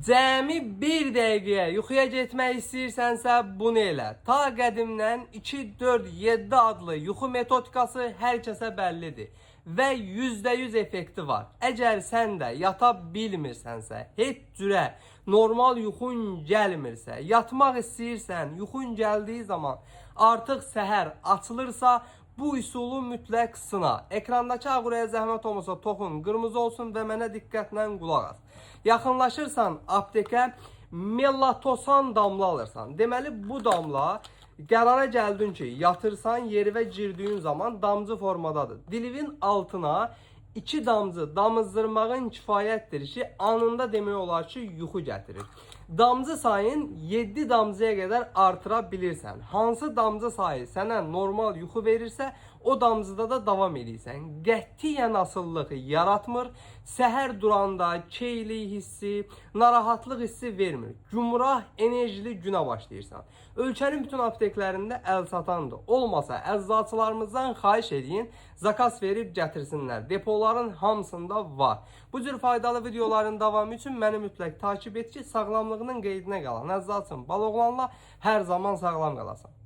Cəmi bir dəqiqəyə yuxuya getmək istəyirsənsə bunu elə. Ta qədimdən 2, 4, 7 adlı yuxu metodikası hər kəsə bəllidir və %100 effekti var. Əgər sən də yata bilmirsənsə, heç cürə normal yuxun gəlmirsə, yatmaq istəyirsən, yuxun gəldiyi zaman artıq səhər açılırsa, bu üsulu mütləq sına. Ekrandakı ağrıya zəhmət olmasa toxun, qırmızı olsun və mənə diqqətlə qulaq as. Yaxınlaşırsan aptekə, melatosan damla alırsan. Deməli bu damla qərara gəldin ki, yatırsan, yerə girdiyin zaman damcı formadadır. Dilivin altına 2 damcı damızdırmağın kifayətdir ki, anında demək olar ki, yuxu gətirir. Damcı sayın 7 damcıya qədər artıra bilirsən. Hansı damcı sayı sənə normal yuxu verirsə, o damcıda da davam edirsən. Qətiyyən asıllıq yaratmır. Səhər duranda keylik hissi, narahatlıq hissi vermir. Gümrah, enerjili günə başlayırsan. Ölkənin bütün apteklərində əl satandır. Olmasa əczaçılarımızdan xahiş edin, zakas verib gətirsinlər. Depoların hamısında var. Bu cür faydalı videoların davamı üçün məni mütləq takip et ki, sağlamlığının qeydinə qalan əczaçın Baloğlanla hər zaman sağlam qalasan.